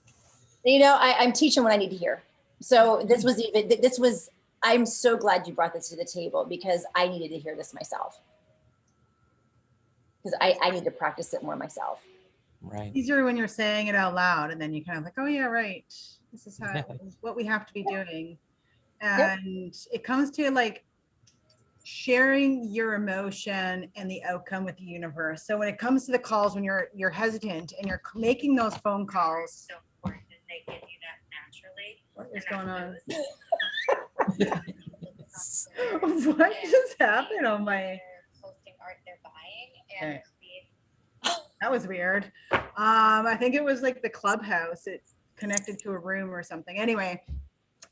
I'm teaching what I need to hear. So I'm so glad you brought this to the table because I needed to hear this myself. Because I need to practice it more myself. Right. Easier when you're saying it out loud and then you kind of like, oh yeah, right. This is what we have to be doing. And it comes to like sharing your emotion and the outcome with the universe. So when it comes to the calls, when you're hesitant and you're making those phone calls, so important and they give you that naturally. what is going on? What What just happened on my? They're posting art they're buying and Okay. That was weird. I think it was like the clubhouse. It connected to a room or something. Anyway,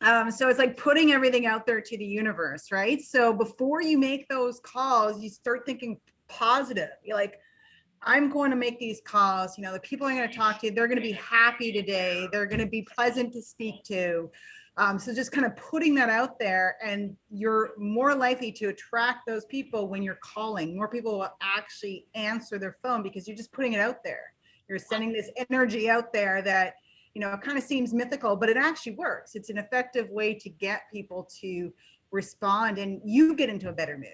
so it's like putting everything out there to the universe, right? So before you make those calls, you start thinking positive. You're like, I'm going to make these calls. The people I'm going to talk to, they're going to be happy today. They're going to be pleasant to speak to. So just kind of putting that out there, and you're more likely to attract those people when you're calling. More people will actually answer their phone because you're just putting it out there. You're sending this energy out there that, it kind of seems mythical, but it actually works. It's an effective way to get people to respond, and you get into a better mood,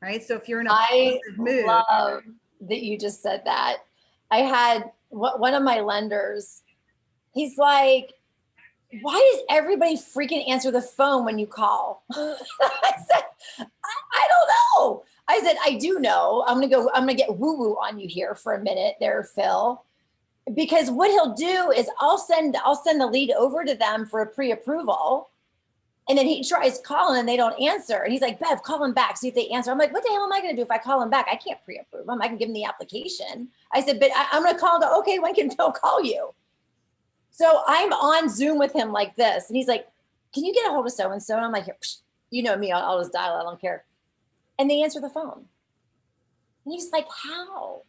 right? So if you're in a positive mood. Love that you just said that. I had one of my lenders, he's like, why does everybody freaking answer the phone when you call? I said, I don't know. I said, I do know. I'm gonna get woo-woo on you here for a minute there, Phil. Because what he'll do is I'll send the lead over to them for a pre-approval. And then he tries calling and they don't answer. And he's like, Bev, call them back, see if they answer. I'm like, what the hell am I going to do if I call them back? I can't pre-approve them. I can give them the application. I said, but I'm going to call and go, okay, when can Phil call you? So I'm on Zoom with him like this. And he's like, can you get a hold of so-and-so? And I'm like, you know me, I'll just dial, I don't care. And they answer the phone. And he's like, how?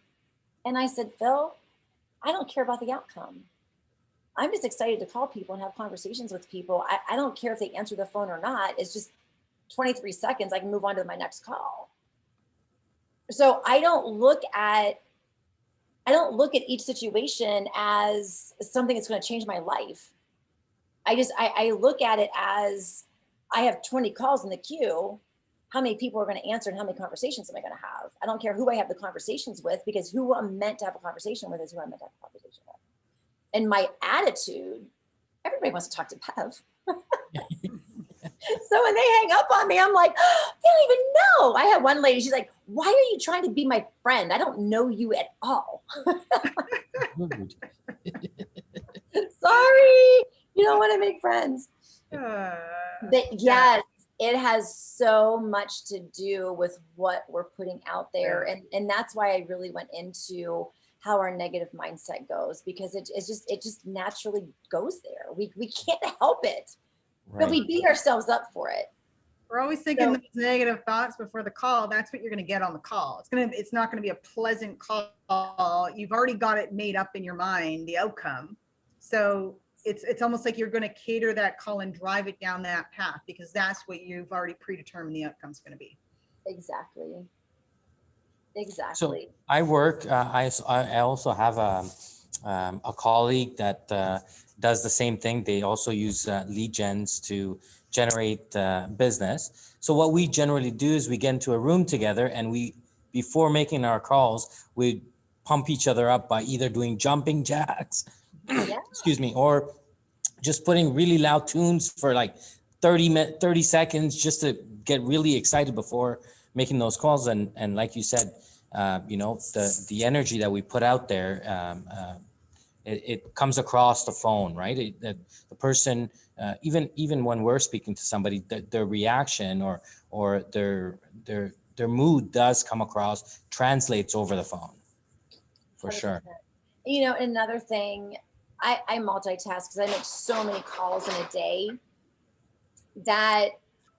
And I said, Phil, I don't care about the outcome. I'm just excited to call people and have conversations with people. I don't care if they answer the phone or not. It's just 23 seconds. I can move on to my next call. So I don't look at each situation as something that's going to change my life. I look at it as I have 20 calls in the queue. How many people are going to answer and how many conversations am I going to have? I don't care who I have the conversations with, because who I'm meant to have a conversation with is who I'm meant to have a conversation with. And my attitude, everybody wants to talk to Bev. So when they hang up on me, I'm like, oh, they don't even know. I had one lady, she's like, why are you trying to be my friend? I don't know you at all. Sorry, you don't want to make friends. Yes, it has so much to do with what we're putting out there. And that's why I really went into how our negative mindset goes, because it just naturally goes there. We can't help it, right. But we beat ourselves up for it. We're always thinking those negative thoughts before the call. That's what you're going to get on the call. It's not going to be a pleasant call. You've already got it made up in your mind, the outcome. So it's almost like you're going to cater that call and drive it down that path, because that's what you've already predetermined the outcome's going to be. Exactly. So I work. I also have a colleague that does the same thing. They also use lead gens to generate business. So what we generally do is we get into a room together, and before making our calls, we pump each other up by either doing jumping jacks, excuse me, or just putting really loud tunes for like 30 seconds just to get really excited before making those calls. And like you said, the energy that we put out there, it comes across the phone, right? The person, even when we're speaking to somebody, their reaction or their mood does come across, translates over the phone, for 100%. Sure. Another thing, I multitask because I make so many calls in a day that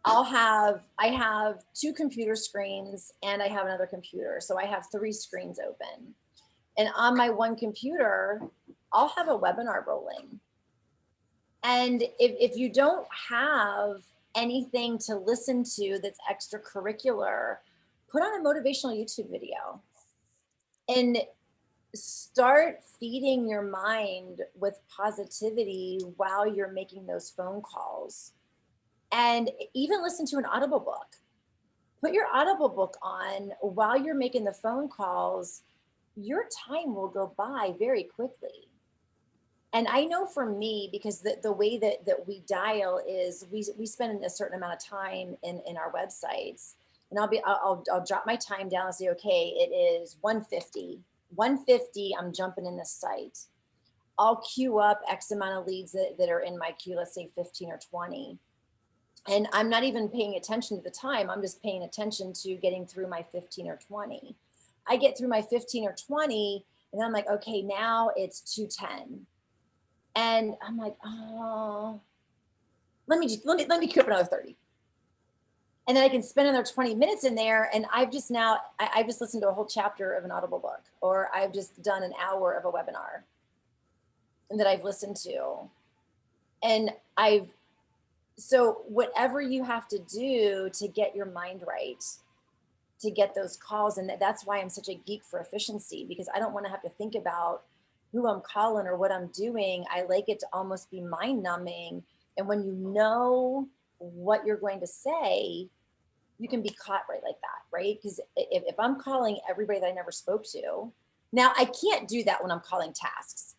I have 2 computer screens and I have another computer. So I have 3 screens open. And on my one computer, I'll have a webinar rolling. And if you don't have anything to listen to that's extracurricular, put on a motivational YouTube video. And start feeding your mind with positivity while you're making those phone calls. And even listen to an Audible book. Put your Audible book on while you're making the phone calls. Your time will go by very quickly. And I know for me, because the way that we dial is we spend a certain amount of time in our websites, and I'll drop my time down and say, okay, it is 150, I'm jumping in this site. I'll queue up X amount of leads that are in my queue, let's say 15 or 20. And I'm not even paying attention to the time. I'm just paying attention to getting through my 15 or 20. I get through my 15 or 20 and I'm like, okay, now it's 210. And I'm like, oh, let me queue up another 30. And then I can spend another 20 minutes in there. And I've just listened to a whole chapter of an Audible book, or I've just done an hour of a webinar that I've listened to. And so whatever you have to do to get your mind right, to get those calls. And that's why I'm such a geek for efficiency, because I don't want to have to think about who I'm calling or what I'm doing. I like it to almost be mind numbing. And when you know what you're going to say, you can be caught right like that, right? Because if I'm calling everybody that I never spoke to, now I can't do that when I'm calling tasks,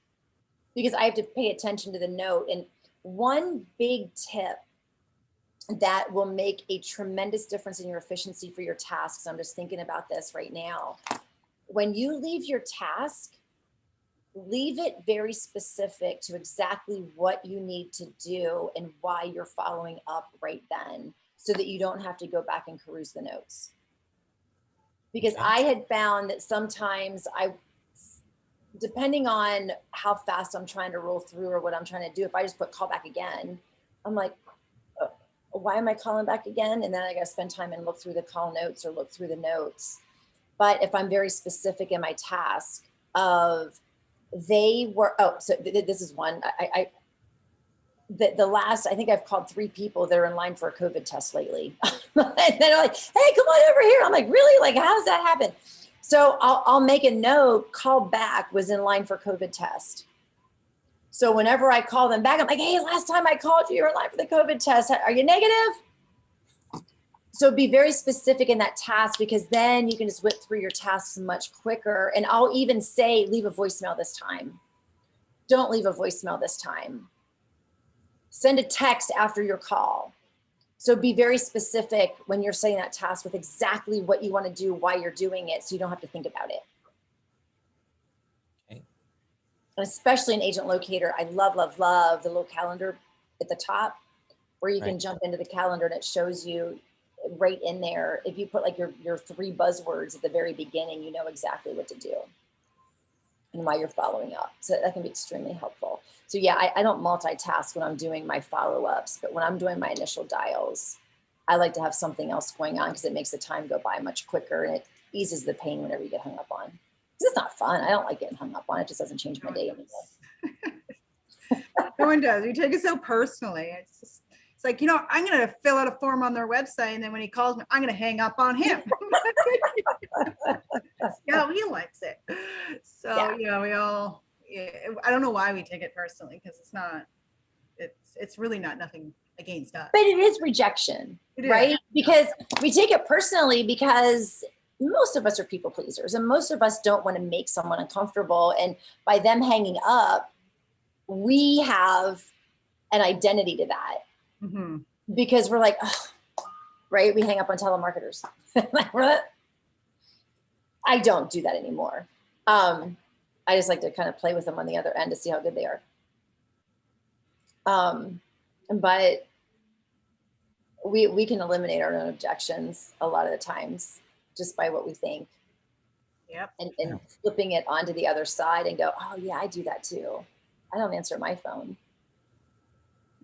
because I have to pay attention to the note. And one big tip that will make a tremendous difference in your efficiency for your tasks, I'm just thinking about this right now. When you leave your task, leave it very specific to exactly what you need to do and why you're following up right then, so that you don't have to go back and peruse the notes. Because I had found that sometimes depending on how fast I'm trying to roll through or what I'm trying to do, if I just put call back again, I'm like, why am I calling back again? And then I got to spend time and look through the call notes or look through the notes. But if I'm very specific in my task of so this is one, the last, I think I've called 3 people that are in line for a COVID test lately. And they're like, hey, come on over here. I'm like, really? Like, how does that happen? So I'll make a note, call back, was in line for COVID test. So whenever I call them back, I'm like, hey, last time I called you, you were in line for the COVID test. Are you negative? So be very specific in that task, because then you can just whip through your tasks much quicker. And I'll even say, leave a voicemail this time. Don't leave a voicemail this time. Send a text after your call. So be very specific when you're setting that task with exactly what you want to do, why you're doing it, so you don't have to think about it. Okay. And especially in Agent Locator, I love the little calendar at the top where you can jump into the calendar and it shows you right in there. If you put like your 3 buzzwords at the very beginning, you know exactly what to do and why you're following up. So that can be extremely helpful. So yeah, I don't multitask when I'm doing my follow-ups, but when I'm doing my initial dials, I like to have something else going on because it makes the time go by much quicker and it eases the pain whenever you get hung up on. Because it's not fun. I don't like getting hung up on. It just doesn't change my day anymore. No one does. We take it so personally. It's like, I'm going to fill out a form on their website, and then when he calls me, I'm going to hang up on him. Yeah, he likes it. So yeah, we all. Yeah, I don't know why we take it personally, because it's really nothing against us. But it is rejection, right? Because we take it personally because most of us are people pleasers and most of us don't want to make someone uncomfortable. And by them hanging up, we have an identity to that. Mm-hmm. Because we're like, oh, right? We hang up on telemarketers. I don't do that anymore. I just like to kind of play with them on the other end to see how good they are. But we can eliminate our own objections a lot of the times just by what we think. Yep. And flipping it onto the other side and go, oh yeah, I do that too. I don't answer my phone.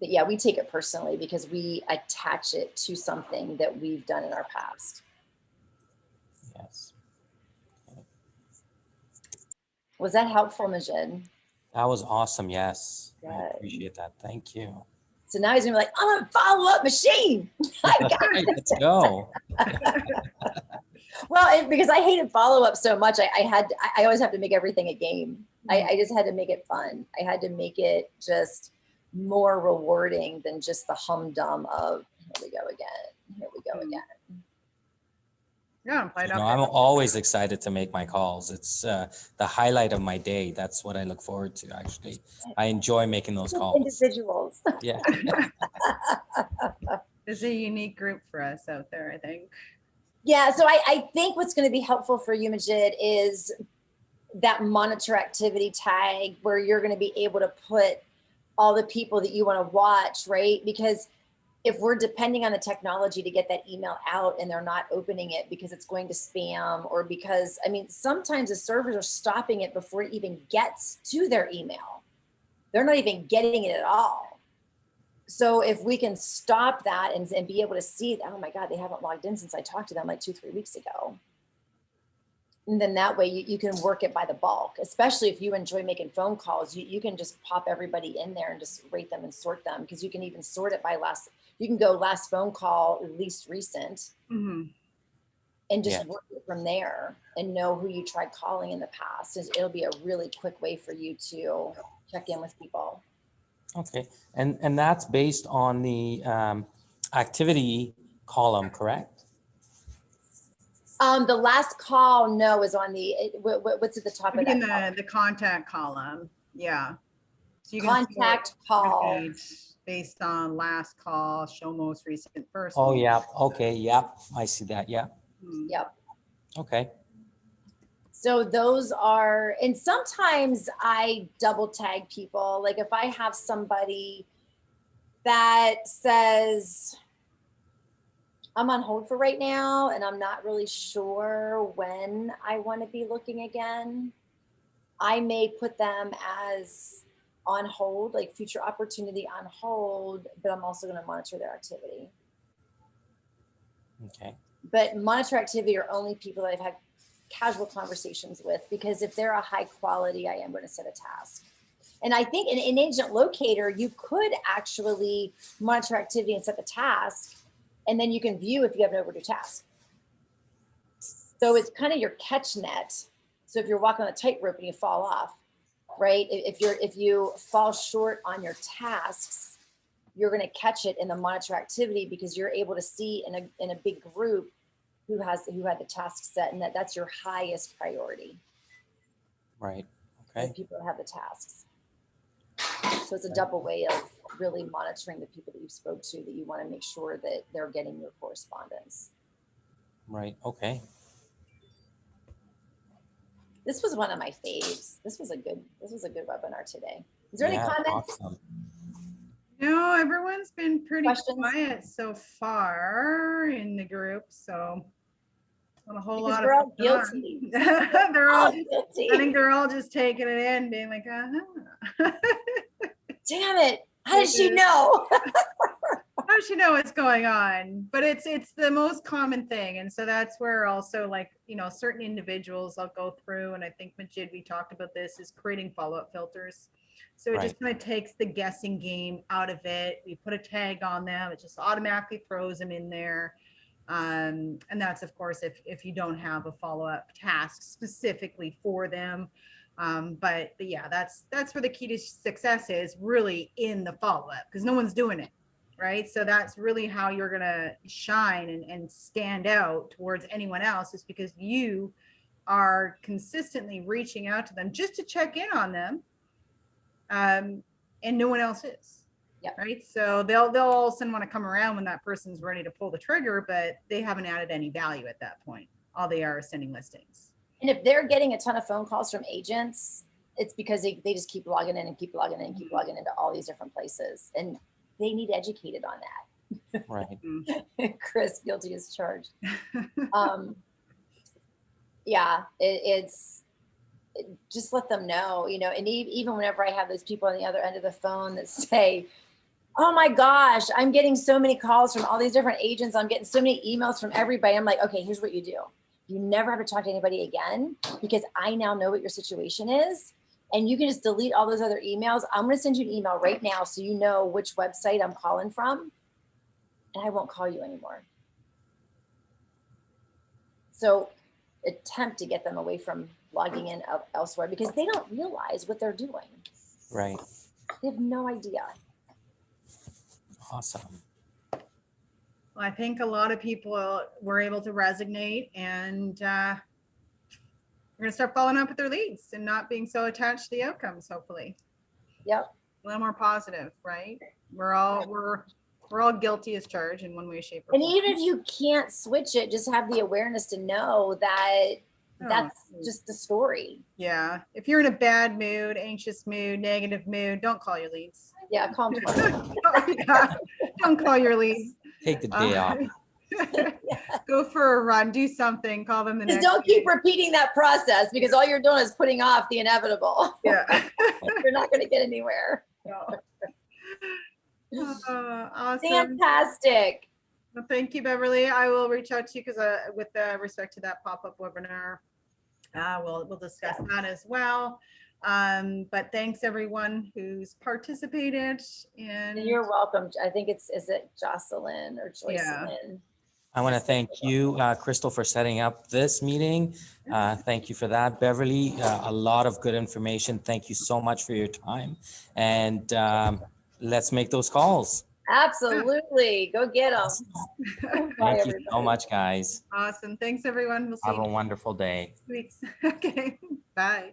But yeah, we take it personally because we attach it to something that we've done in our past. Yes. Was that helpful, Majid? That was awesome. Yes. Good. I appreciate that. Thank you. So now he's gonna be like, I'm a follow-up machine. I got it. Let's go. Well, Well, because I hated follow-up so much, I always have to make everything a game. I just had to make it fun. I had to make it just more rewarding than just the humdum of here we go again, here we go again. Yeah, You know, I'm always excited to make my calls. It's the highlight of my day. That's what I look forward to, actually. I enjoy making those calls. Individuals. Yeah. It's a unique group for us out there, I think. Yeah, so I think what's going to be helpful for you, Majid, is that monitor activity tag where you're going to be able to put all the people that you want to watch, right? Because if we're depending on the technology to get that email out and they're not opening it because it's going to spam or because, I mean, sometimes the servers are stopping it before it even gets to their email. They're not even getting it at all. So if we can stop that and be able to see, oh my God, they haven't logged in since I talked to them like 2-3 weeks ago. And then that way you can work it by the bulk, especially if you enjoy making phone calls, you can just pop everybody in there and just rate them and sort them because you can even sort it by you can go last phone call, least recent, and just work it from there and know who you tried calling in the past. It'll be a really quick way for you to check in with people. Okay. And that's based on the activity column, correct? The last call, no, is on what's at the top of that? In the contact column. Yeah. So you Contact call. Based on last call, show most recent person. Oh, yeah. Okay. Yep. I see that. Yeah. Yep. Okay. So those are, and sometimes I double tag people. Like if I have somebody that says, I'm on hold for right now and I'm not really sure when I want to be looking again, I may put them as on hold, like future opportunity on hold, but I'm also going to monitor their activity. Okay. But monitor activity are only people that I've had casual conversations with, because if they're a high quality, I am going to set a task. And I think in AgentLocator, you could actually monitor activity and set the task, and then you can view if you have an overdue task. So it's kind of your catch net. So if you're walking on a tightrope and you fall off, right? If you fall short on your tasks, you're going to catch it in the monitor activity because you're able to see in a big group who had the task set, and that's your highest priority. Right. Okay. The people that have the tasks. So it's a double way of really monitoring the people that you spoke to, that you want to make sure that they're getting your correspondence. Right. Okay. This was one of my faves. This was a good webinar today. Is there any comments? Awesome. No, everyone's been pretty Questions? quiet so far in the group, so not a whole Because lot we're all of guilty. they're all guilty. I think they're all just taking it in, being like, Damn it. How did she know? How does she know what's going on? But it's the most common thing. And so that's where also, like, you know, certain individuals I'll go through, and I think Majid, we talked about this, is creating follow-up filters. So it just kind of takes the guessing game out of it. We put a tag on them, it just automatically throws them in there. And that's, of course, if you don't have a follow-up task specifically for them. But yeah, that's where the key to success is, really in the follow-up, because no one's doing it, right? So that's really how you're gonna shine and stand out towards anyone else, is because you are consistently reaching out to them just to check in on them, and no one else is. Yep. Right. So they'll all of a sudden want to come around when that person's ready to pull the trigger, but they haven't added any value at that point. All they are sending listings. And if they're getting a ton of phone calls from agents, it's because they just keep logging in and keep logging in and keep logging into all these different places. And they need educated on that. Right. Chris, guilty as charged. Yeah, it's just let them know, you know, and even whenever I have those people on the other end of the phone that say, oh my gosh, I'm getting so many calls from all these different agents, I'm getting so many emails from everybody. I'm like, okay, here's what you do. You never have to talk to anybody again, because I now know what your situation is, and you can just delete all those other emails. I'm going to send you an email right now so you know which website I'm calling from, and I won't call you anymore. So attempt to get them away from logging in elsewhere because they don't realize what they're doing. Right. They have no idea. Awesome. Well, I think a lot of people were able to resonate, and we're going to start following up with their leads and not being so attached to the outcomes, hopefully. Yep. A little more positive, right? We're all guilty as charged in one way, shape, or And form. even if you can't switch it, just have the awareness to know that that's just the story. Yeah. If you're in a bad mood, anxious mood, negative mood, don't call your leads. Yeah, calm tomorrow. Yeah, don't call your leads. Take the day off. Go for a run, do something, call them the Just next don't keep day. repeating that process because all you're doing is putting off the inevitable. Yeah. You're not going to get anywhere. No. Awesome. Fantastic. Well, thank you, Beverly. I will reach out to you because with respect to that pop-up webinar, we'll discuss that as well. But thanks everyone who's participated. And You're welcome. I think is it Jocelyn or Joycelyn? Yeah. I want to thank you, Crystal, for setting up this meeting. Thank you for that. Beverly, a lot of good information. Thank you so much for your time. And let's make those calls. Absolutely. Go get them. Thank you so much, guys. Awesome. Thanks everyone. We'll see Have you a wonderful day. next week. Okay. Bye.